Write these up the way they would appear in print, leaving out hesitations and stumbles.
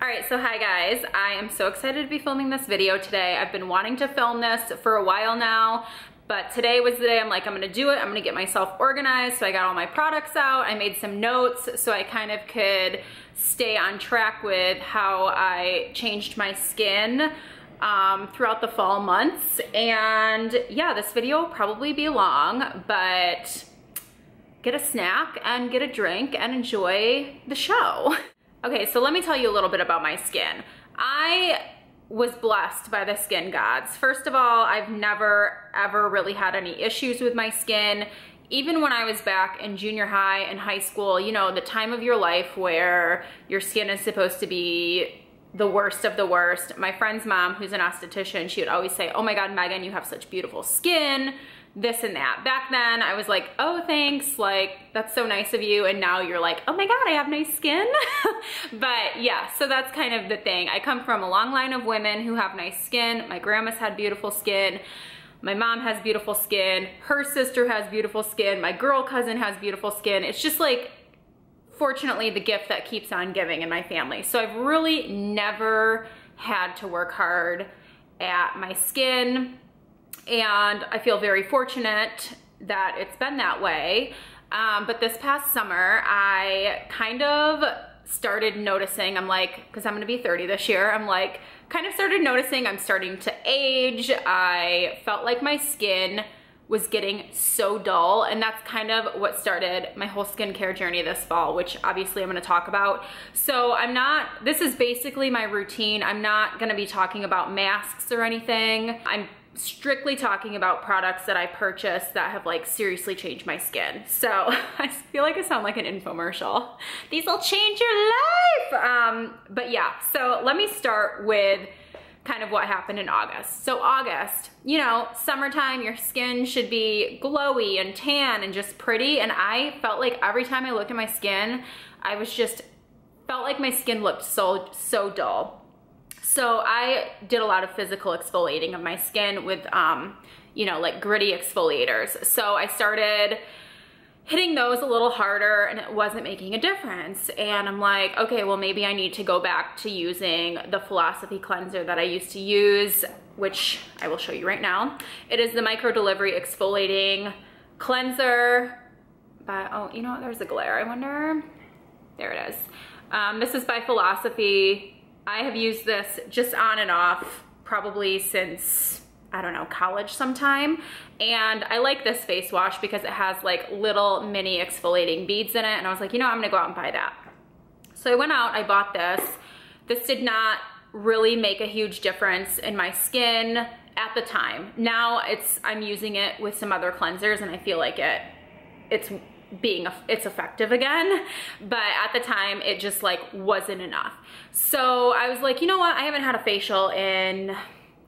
All right, so hi guys. I am so excited to be filming this video today. I've been wanting to film this for a while now, but today was the day I'm like, I'm gonna do it. I'm gonna get myself organized. So I got all my products out. I made some notes so I kind of could stay on track with how I changed my skin throughout the fall months. And yeah, this video will probably be long, but get a snack and get a drink and enjoy the show. Okay, so let me tell you a little bit about my skin. I was blessed by the skin gods. First of all, I've never ever really had any issues with my skin. Even when I was back in junior high and high school, you know, the time of your life where your skin is supposed to be the worst of the worst. My friend's mom, who's an esthetician, she would always say, oh my God, Megan, you have such beautiful skin, this and that. Back then, I was like, oh, thanks, like, that's so nice of you. And now you're like, oh my God, I have nice skin. But yeah, so that's kind of the thing. I come from a long line of women who have nice skin. My grandma's had beautiful skin. My mom has beautiful skin. Her sister has beautiful skin. My girl cousin has beautiful skin. It's just like, fortunately, the gift that keeps on giving in my family. So I've really never had to work hard at my skin, and I feel very fortunate that it's been that way. But this past summer, I kind of started noticing, I'm like, because I'm gonna be 30 this year, I'm like, kind of started noticing I'm starting to age. I felt like my skin was getting so dull, and that's kind of what started my whole skincare journey this fall, which obviously I'm gonna talk about. So this is basically my routine. I'm not gonna be talking about masks or anything. I'm strictly talking about products that I purchased that have like seriously changed my skin. So I feel like I sound like an infomercial. These will change your life. But yeah, so let me start with kind of what happened in August. So August, you know, summertime, your skin should be glowy and tan and just pretty. And I felt like every time I looked at my skin, I was just, felt like my skin looked so dull. So I did a lot of physical exfoliating of my skin with, you know, like gritty exfoliators. So I started hitting those a little harder and it wasn't making a difference. And I'm like, okay, well, maybe I need to go back to using the Philosophy cleanser that I used to use, which I will show you right now. It is the Micro Delivery Exfoliating Cleanser by, oh, you know what, there's a glare, I wonder. There it is. This is by Philosophy. I have used this just on and off probably since, I don't know, college sometime. And I like this face wash because it has like little mini exfoliating beads in it. And I was like, you know, I'm gonna go out and buy that. So I went out, I bought this. This did not really make a huge difference in my skin at the time. Now I'm using it with some other cleansers and I feel like it's effective again, but at the time it just like wasn't enough. So I was like, you know what, I haven't had a facial in,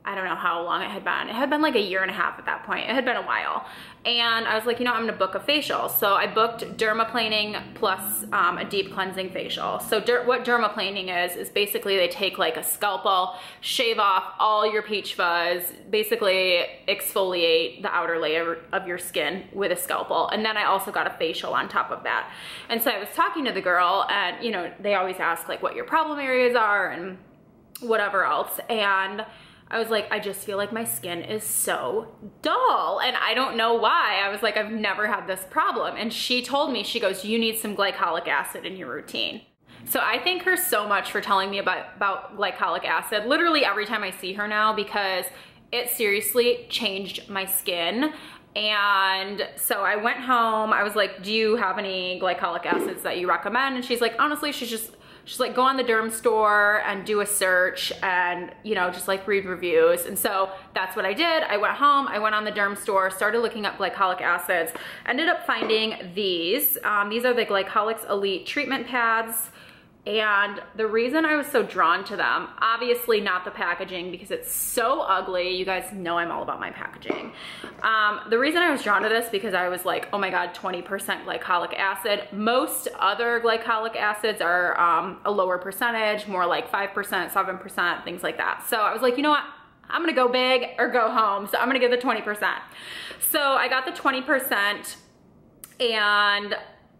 I don't know how long it had been. It had been like a year and a half at that point. It had been a while. And I was like, you know, I'm gonna book a facial. So I booked dermaplaning plus a deep cleansing facial. So what dermaplaning is basically they take like a scalpel, shave off all your peach fuzz, basically exfoliate the outer layer of your skin with a scalpel. And then I also got a facial on top of that. And so I was talking to the girl and, you know, they always ask like what your problem areas are and whatever else. And I was like, I just feel like my skin is so dull and I don't know why. I was like, I've never had this problem. And she told me, she goes, you need some glycolic acid in your routine. So I thank her so much for telling me about glycolic acid literally every time I see her now, because it seriously changed my skin. And so I went home, I was like, do you have any glycolic acids that you recommend? And she's like, honestly, she's like, go on the derm store and do a search and, you know, just like read reviews. And so that's what I did. I went home, I went on the derm store, started looking up glycolic acids, ended up finding these. These are the Glycolic Elite treatment pads. And the reason I was so drawn to them, obviously not the packaging because it's so ugly. You guys know I'm all about my packaging. The reason I was drawn to this because I was like, oh my God, 20% glycolic acid. Most other glycolic acids are a lower percentage, more like 5%, 7%, things like that. So I was like, you know what? I'm gonna go big or go home. So I'm gonna get the 20%. So I got the 20% and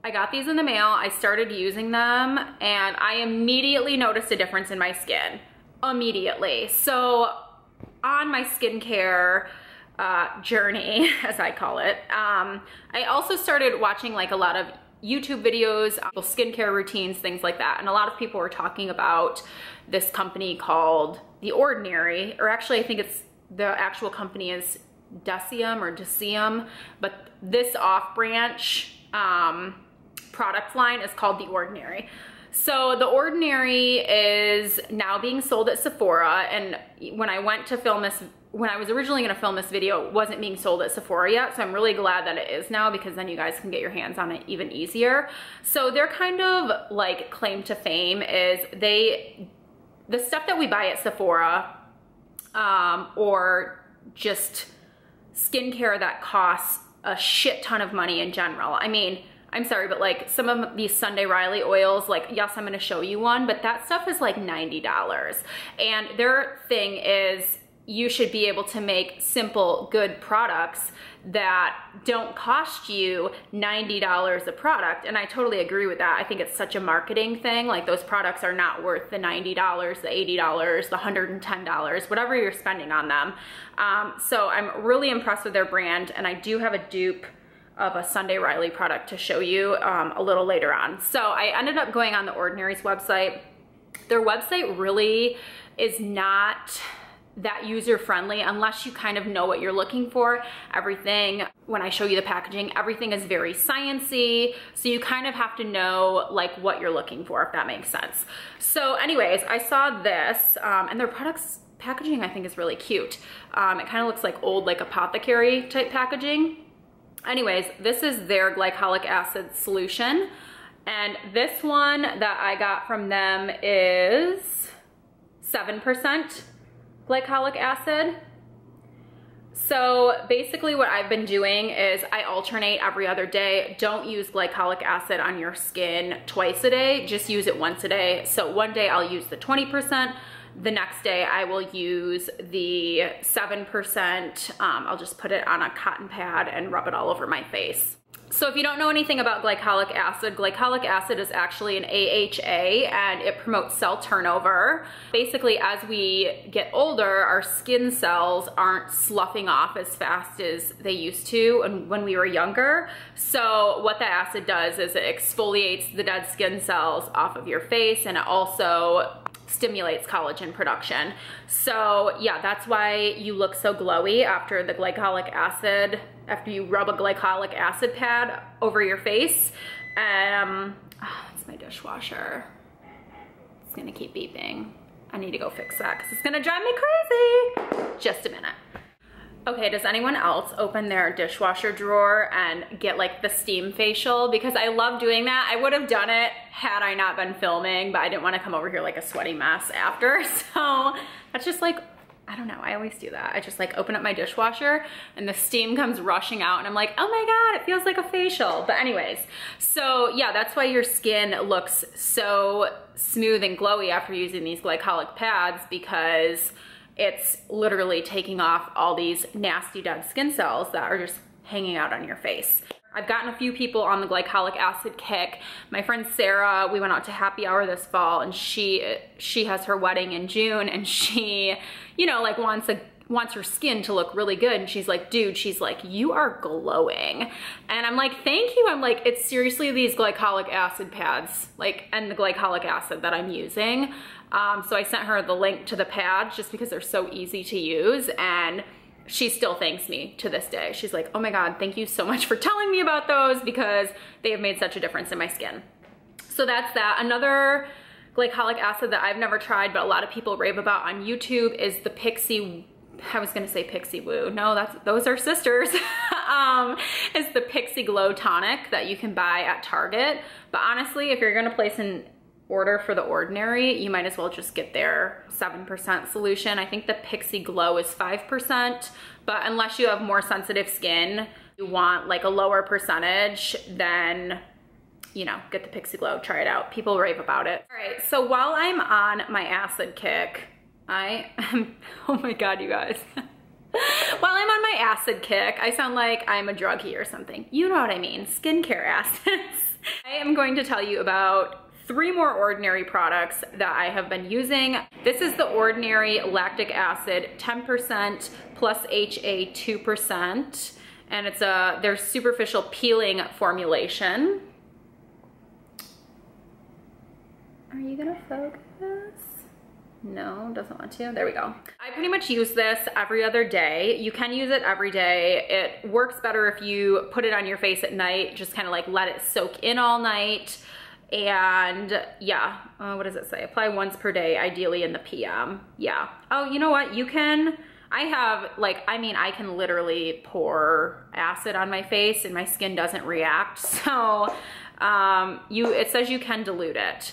I got these in the mail, I started using them, and I immediately noticed a difference in my skin. Immediately. So on my skincare journey, as I call it, I also started watching like a lot of YouTube videos, skincare routines, things like that. And a lot of people were talking about this company called The Ordinary, or actually I think it's, the actual company is Deciem, but this off-branch product line is called The Ordinary. So The Ordinary is now being sold at Sephora, and when I went to film this, when I was originally gonna film this video, it wasn't being sold at Sephora yet, so I'm really glad that it is now, because then you guys can get your hands on it even easier. So their kind of like claim to fame is the stuff that we buy at Sephora, or just skincare that costs a shit ton of money in general. I mean, I'm sorry, but like some of these Sunday Riley oils, like yes, I'm gonna show you one, but that stuff is like $90. And their thing is you should be able to make simple, good products that don't cost you $90 a product. And I totally agree with that. I think it's such a marketing thing. Like those products are not worth the $90, the $80, the $110, whatever you're spending on them. So I'm really impressed with their brand, and I do have a dupe of a Sunday Riley product to show you a little later on. So I ended up going on The Ordinary's website. Their website really is not that user-friendly unless you kind of know what you're looking for. Everything, when I show you the packaging, everything is very sciencey, so you kind of have to know like what you're looking for, if that makes sense. So anyways, I saw this, and their products packaging I think is really cute. It kind of looks like old like apothecary type packaging. Anyways, this is their glycolic acid solution, and this one that I got from them is 7% glycolic acid. So basically what I've been doing is I alternate every other day. Don't use glycolic acid on your skin twice a day, just use it once a day. So one day I'll use the 20%, the next day I will use the 7%. I'll just put it on a cotton pad and rub it all over my face. So if you don't know anything about glycolic acid is actually an AHA, and it promotes cell turnover. Basically, as we get older, our skin cells aren't sloughing off as fast as they used to and when we were younger. So what that acid does is it exfoliates the dead skin cells off of your face, and it also stimulates collagen production. So yeah, that's why you look so glowy after the glycolic acid, after you rub a glycolic acid pad over your face. It's my dishwasher. It's gonna keep beeping. I need to go fix that because it's gonna drive me crazy. Just a minute. Okay, does anyone else open their dishwasher drawer and get like the steam facial? Because I love doing that. I would have done it had I not been filming, but I didn't want to come over here like a sweaty mess after. So that's just like, I don't know, I always do that. I just like open up my dishwasher and the steam comes rushing out and I'm like, oh my God, it feels like a facial. But anyways, so yeah, that's why your skin looks so smooth and glowy after using these glycolic pads, because it's literally taking off all these nasty dead skin cells that are just hanging out on your face. I've gotten a few people on the glycolic acid kick. My friend Sarah, we went out to happy hour this fall, and she has her wedding in June, and she, you know, like wants her skin to look really good. And she's like, dude, she's like, you are glowing. And I'm like, thank you. I'm like, it's seriously these glycolic acid pads, like, and the glycolic acid that I'm using. So I sent her the link to the pads just because they're so easy to use, and she still thanks me to this day. She's like, oh my God, thank you so much for telling me about those, because they have made such a difference in my skin. So that's that. Another glycolic acid that I've never tried, but a lot of people rave about on YouTube is the Pixie, I was gonna say Pixie Woo. No, those are sisters. It's the Pixie Glow Tonic that you can buy at Target. But honestly, if you're gonna place an order for The Ordinary, you might as well just get their 7% solution. I think the Pixie Glow is 5%, but unless you have more sensitive skin, you want like a lower percentage, then, you know, get the Pixie Glow, try it out. People rave about it. All right, so while I'm on my acid kick, oh my God, you guys. While I'm on my acid kick, I sound like I'm a druggie or something. You know what I mean, skincare acids. I am going to tell you about 3 more Ordinary products that I have been using. This is the Ordinary Lactic Acid 10% plus HA 2%, and it's their superficial peeling formulation. Are you gonna focus? No, doesn't want to. There we go. I pretty much use this every other day. You can use it every day. It works better if you put it on your face at night, just kind of like let it soak in all night. And yeah, what does it say? Apply once per day, ideally in the PM. Yeah. Oh, you know what? You can, I can literally pour acid on my face and my skin doesn't react. So it says you can dilute it.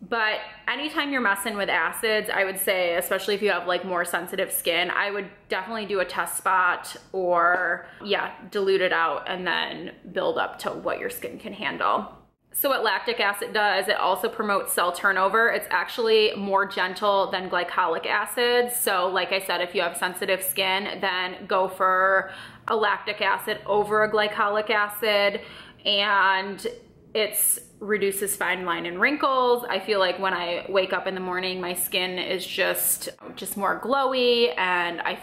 But anytime you're messing with acids, I would say, especially if you have like more sensitive skin, I would definitely do a test spot or yeah, dilute it out and then build up to what your skin can handle. So what lactic acid does, it also promotes cell turnover. It's actually more gentle than glycolic acid. So like I said, if you have sensitive skin, then go for a lactic acid over a glycolic acid. And it's reduces fine line and wrinkles. I feel like when I wake up in the morning, my skin is just more glowy, and I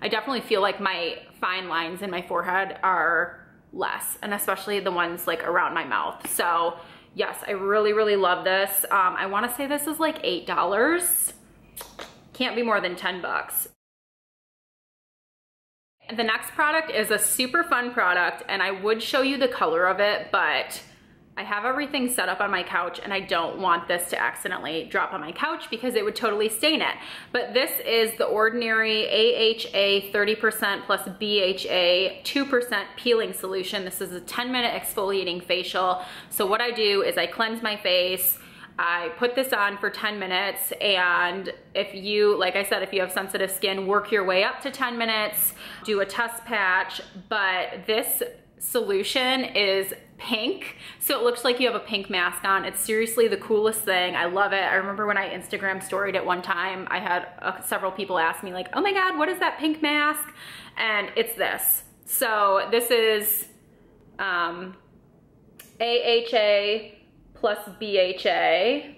definitely feel like my fine lines in my forehead are less, and especially the ones like around my mouth. So yes, I really, really love this. I wanna say this is like $8. Can't be more than 10 bucks. The next product is a super fun product, and I would show you the color of it, but I have everything set up on my couch and I don't want this to accidentally drop on my couch because it would totally stain it. But this is the Ordinary AHA 30% plus BHA 2% peeling solution. This is a 10-minute exfoliating facial. So what I do is I cleanse my face, I put this on for 10 minutes, and if you, like I said, if you have sensitive skin, work your way up to 10 minutes, do a test patch. But this solution is pink, so it looks like you have a pink mask on. It's seriously the coolest thing. I love it. I remember when I Instagram storied it one time, I had several people ask me like, oh my God, what is that pink mask? And it's this. So this is AHA plus BHA.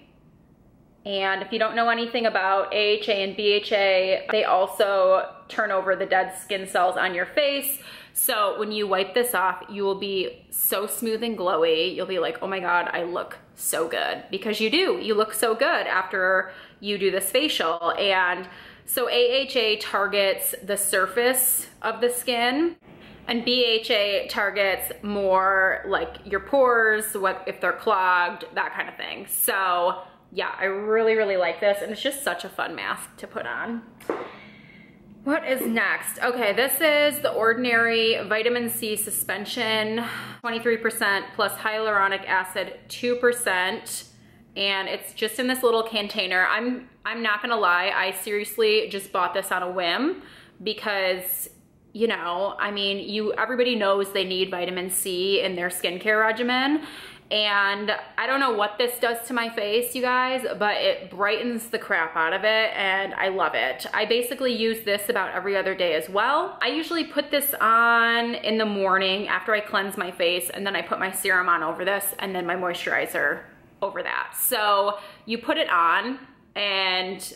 And if you don't know anything about AHA and BHA, they also turn over the dead skin cells on your face. So when you wipe this off, you will be so smooth and glowy. You'll be like, oh my God, I look so good. Because you do, you look so good after you do this facial. And so AHA targets the surface of the skin, and BHA targets more like your pores, if they're clogged, that kind of thing. So yeah, I really, really like this, and it's just such a fun mask to put on. What is next? Okay, this is the Ordinary Vitamin C Suspension, 23% plus hyaluronic acid 2%, and it's just in this little container. I'm not gonna lie, I seriously just bought this on a whim because, you know, I mean, everybody knows they need vitamin C in their skincare regimen. And I don't know what this does to my face, you guys, but it brightens the crap out of it, and I love it. I basically use this about every other day as well. I usually put this on in the morning after I cleanse my face, and then I put my serum on over this, and then my moisturizer over that. So you put it on, and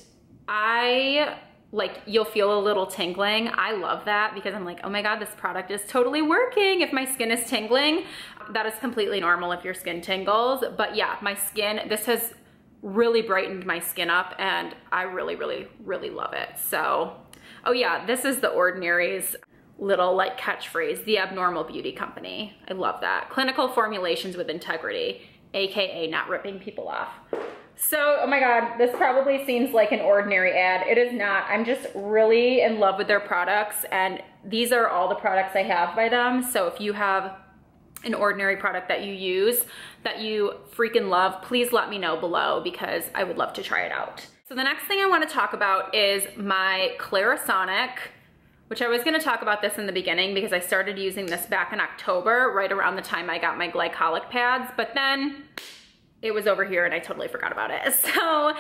you'll feel a little tingling. I love that because I'm like, oh my God, this product is totally working. If my skin is tingling, that is completely normal if your skin tingles. But yeah, my skin, this has really brightened my skin up, and I really, really, really love it. So, oh yeah, this is the Ordinary's little like catchphrase, the Abnormal Beauty Company. I love that. Clinical formulations with integrity, AKA not ripping people off. So, oh my God, this probably seems like an Ordinary ad. It is not. I'm just really in love with their products, and these are all the products I have by them. So if you have an Ordinary product that you use that you freaking love, please let me know below because I would love to try it out. So the next thing I want to talk about is my Clarisonic, which I was going to talk about this in the beginning because I started using this back in October, right around the time I got my Glycolic pads, but then it was over here and I totally forgot about it. So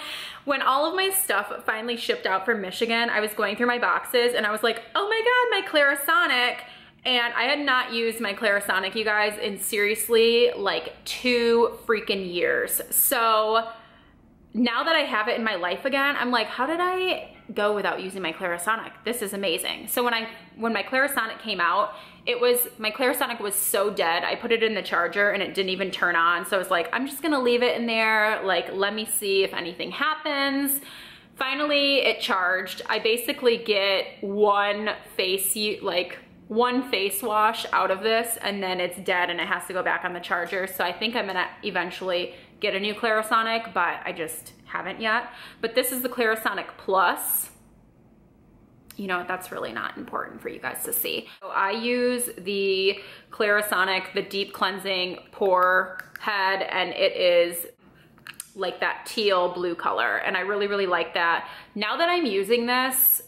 when all of my stuff finally shipped out from Michigan, I was going through my boxes and I was like, oh my God, my Clarisonic. And I had not used my Clarisonic, you guys, in seriously like 2 freaking years. So now that I have it in my life again, I'm like, how did I go without using my Clarisonic? This is amazing. So when my Clarisonic came out, my Clarisonic was so dead. I put it in the charger and it didn't even turn on. So I was like, I'm just gonna leave it in there. Like, let me see if anything happens. Finally, it charged. I basically get one face wash out of this, and then it's dead and it has to go back on the charger. So I think I'm gonna eventually get a new Clarisonic, but I just haven't yet. But this is the Clarisonic Plus. You know, that's really not important for you guys to see. So I use the Clarisonic, the Deep Cleansing Pore Head, and it is like that teal blue color, and I really, really like that. Now that I'm using this,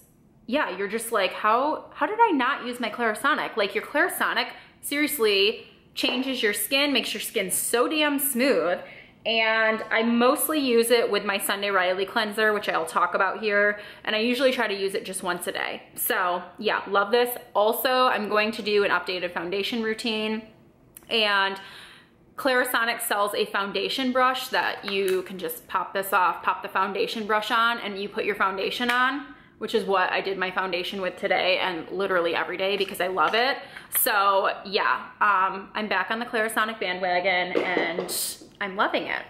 yeah, you're just like, how did I not use my Clarisonic? Like, your Clarisonic seriously changes your skin, makes your skin so damn smooth. And I mostly use it with my Sunday Riley cleanser, which I'll talk about here. And I usually try to use it just once a day. So yeah, love this. Also, I'm going to do an updated foundation routine, and Clarisonic sells a foundation brush that you can just pop this off, pop the foundation brush on, and you put your foundation on, which is what I did my foundation with today and literally every day because I love it. So yeah, I'm back on the Clarisonic bandwagon and I'm loving it.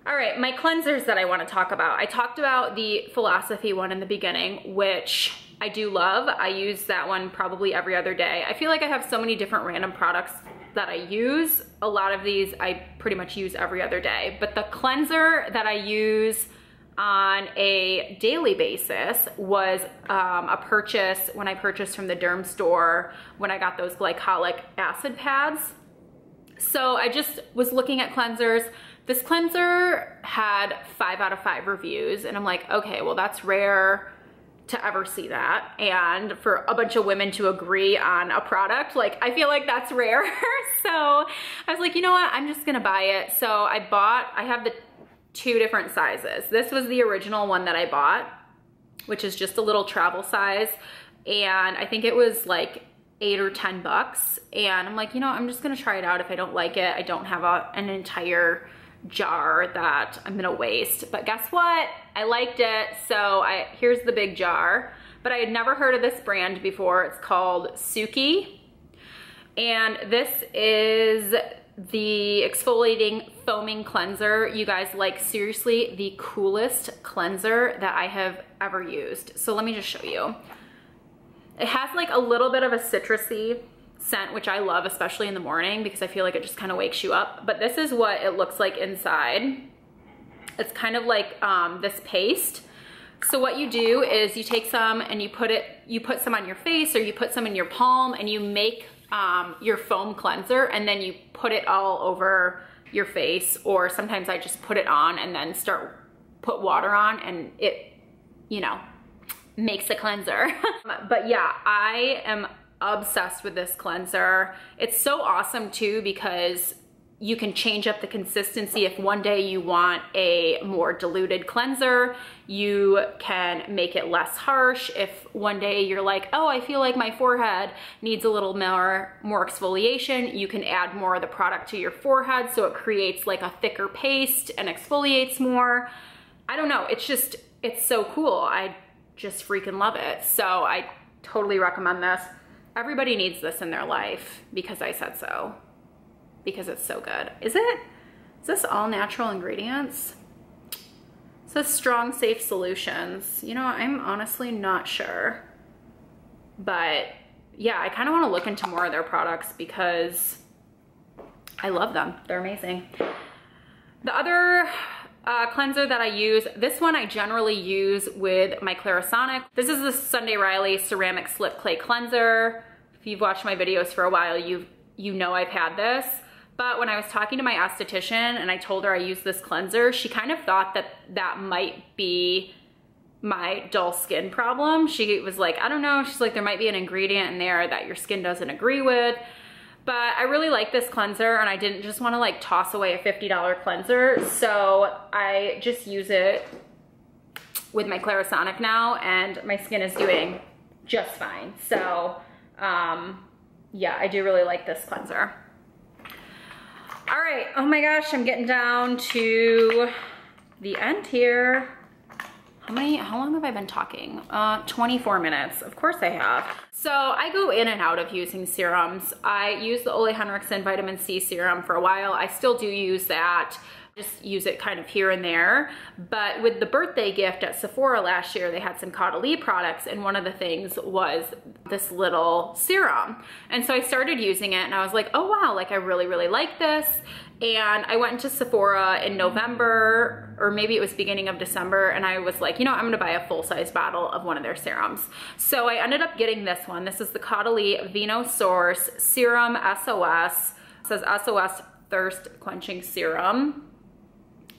All right, my cleansers that I want to talk about. I talked about the Philosophy one in the beginning, which I do love. I use that one probably every other day. I feel like I have so many different random products that I use. A lot of these I pretty much use every other day, but the cleanser that I use on a daily basis was a purchase when I purchased from the derm store when I got those glycolic acid pads. So I just was looking at cleansers. This cleanser had 5 out of 5 reviews, and I'm like, okay, well, that's rare to ever see that, and for a bunch of women to agree on a product, like, I feel like that's rare. So I was like, you know what, I'm just gonna buy it. So I have the 2 different sizes. This was the original one that I bought, which is just a little travel size, and I think it was like $8 or $10, and I'm like, you know, I'm just gonna try it out. If I don't like it, I don't have an entire jar that I'm gonna waste. But guess what? I liked it, so here's the big jar. But I had never heard of this brand before. It's called Suki, and this is the exfoliating foaming cleanser. You guys, like, seriously the coolest cleanser that I have ever used. So let me just show you. It has like a little bit of a citrusy scent, which I love, especially in the morning, because I feel like it just kind of wakes you up. But this is what it looks like inside. It's kind of like this paste. So what you do is you take some and you put some on your face, or you put some in your palm, and you make your foam cleanser, and then you put it all over your face. Or sometimes I just put it on and then put water on, and it, you know, makes a cleanser. But yeah, I am obsessed with this cleanser. It's so awesome too, because you can change up the consistency. If one day you want a more diluted cleanser, you can make it less harsh. If one day you're like, oh, I feel like my forehead needs a little more exfoliation, you can add more of the product to your forehead so it creates like a thicker paste and exfoliates more. I don't know, it's so cool. I just freaking love it. So I totally recommend this. Everybody needs this in their life because I said so. Because it's so good. Is this all natural ingredients? It says strong, safe solutions. You know, I'm honestly not sure. But yeah, I kind of want to look into more of their products because I love them. They're amazing. The other cleanser that I use, this one I generally use with my Clarisonic. This is the Sunday Riley Ceramic Slip Clay Cleanser. If you've watched my videos for a while, you know I've had this. But when I was talking to my esthetician and I told her I use this cleanser, she kind of thought that might be my dull skin problem. She was like, I don't know. She's like, there might be an ingredient in there that your skin doesn't agree with. But I really like this cleanser, and I didn't just want to like toss away a $50 cleanser. So I just use it with my Clarisonic now, and my skin is doing just fine. So yeah, I do really like this cleanser. All right, oh my gosh, I'm getting down to the end here. How long have I been talking? 24 minutes, of course I have. So I go in and out of using serums. I use the Ole Henriksen vitamin C serum for a while. I still do use that. Just use it kind of here and there. But with the birthday gift at Sephora last year, they had some Caudalie products, and one of the things was this little serum. And so I started using it and I was like, oh wow, like I really, really like this. And I went into Sephora in November, or maybe it was beginning of December, and I was like, you know, I'm gonna buy a full-size bottle of one of their serums. So I ended up getting this one. This is the Caudalie Vino Source Serum SOS. It says SOS Thirst Quenching Serum.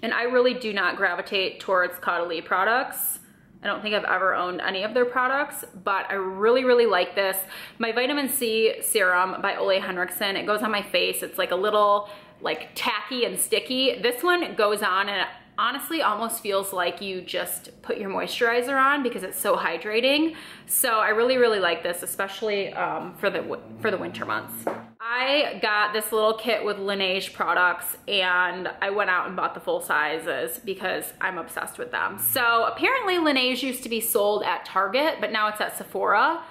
And I really do not gravitate towards Caudalie products. I don't think I've ever owned any of their products, but I really, really like this. My vitamin C serum by Ole Henriksen, it goes on my face. It's like a little like tacky and sticky. This one goes on and it honestly almost feels like you just put your moisturizer on because it's so hydrating. So I really, really like this, especially for the winter months. I got this little kit with Laneige products and I went out and bought the full sizes because I'm obsessed with them. So apparently Laneige used to be sold at Target, but now it's at Sephora,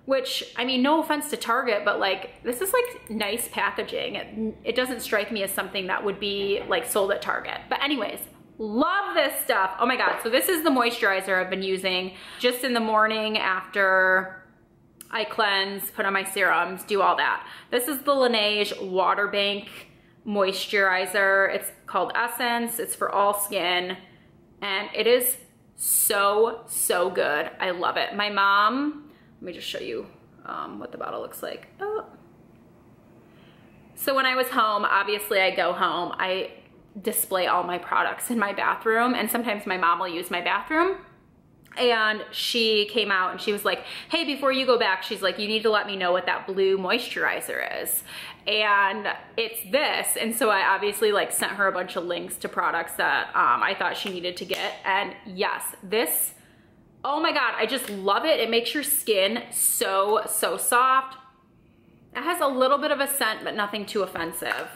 which, I mean, no offense to Target, but like, this is like nice packaging. It doesn't strike me as something that would be like sold at Target. But anyways, love this stuff. Oh my God. So this is the moisturizer I've been using just in the morning after I cleanse, put on my serums, do all that. This is the Laneige Water Bank Moisturizer. It's called Essence. It's for all skin. And it is so, so good. I love it. My mom, let me just show you what the bottle looks like. Oh. So when I was home, obviously I go home, I display all my products in my bathroom, and sometimes my mom will use my bathroom. And she came out and she was like, hey, before you go back, she's like, you need to let me know what that blue moisturizer is. And it's this. And so I obviously like sent her a bunch of links to products that I thought she needed to get. And yes, this, oh my God, I just love it. It makes your skin so, so soft. It has a little bit of a scent, but nothing too offensive.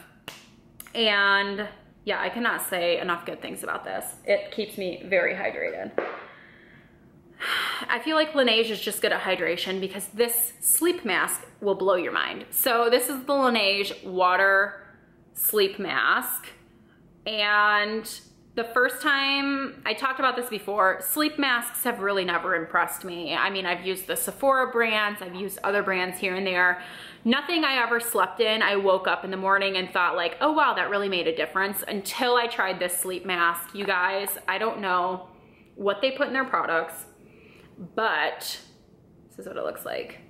And yeah, I cannot say enough good things about this. It keeps me very hydrated. I feel like Laneige is just good at hydration because this sleep mask will blow your mind. So this is the Laneige Water Sleep Mask. And the first time, I talked about this before, sleep masks have really never impressed me. I mean, I've used the Sephora brands, I've used other brands here and there. Nothing I ever slept in, I woke up in the morning and thought like, oh wow, that really made a difference, until I tried this sleep mask. You guys, I don't know what they put in their products, but this is what it looks like.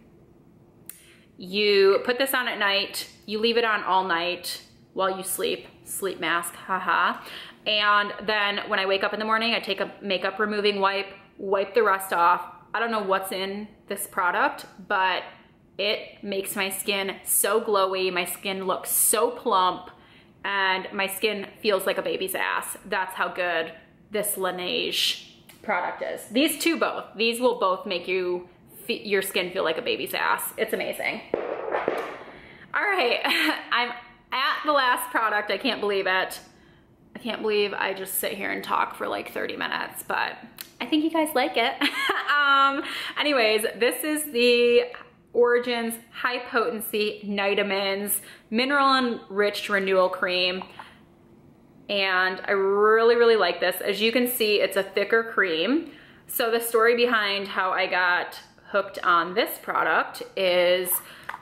You put this on at night, you leave it on all night while you sleep. Sleep mask, haha. And then when I wake up in the morning, I take a makeup removing wipe, wipe the rest off. I don't know what's in this product, but it makes my skin so glowy. My skin looks so plump, and my skin feels like a baby's ass. That's how good this Laneige product is. These two both. These will both make your skin feel like a baby's ass. It's amazing. All right, I'm at the last product. I can't believe it. I can't believe I just sit here and talk for like 30 minutes, but I think you guys like it. Anyways, this is the Origins High Potency Nitamins Mineral Enriched Renewal Cream. And I really, really like this. As you can see, it's a thicker cream. So the story behind how I got hooked on this product is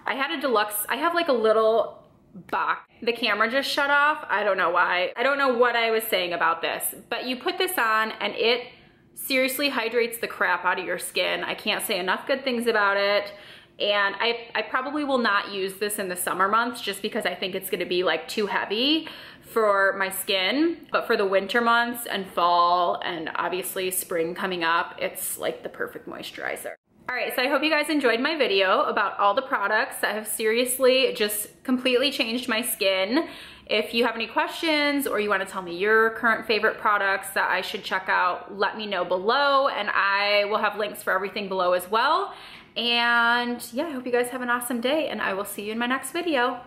I have like a little box. The camera just shut off. I don't know why. I don't know what I was saying about this, but you put this on and it seriously hydrates the crap out of your skin. I can't say enough good things about it. And I probably will not use this in the summer months just because I think it's gonna be like too heavy for my skin. But for the winter months and fall and obviously spring coming up, it's like the perfect moisturizer. All right, so I hope you guys enjoyed my video about all the products that have seriously just completely changed my skin. If you have any questions or you want to tell me your current favorite products that I should check out, let me know below, and I will have links for everything below as well. And yeah, I hope you guys have an awesome day, and I will see you in my next video.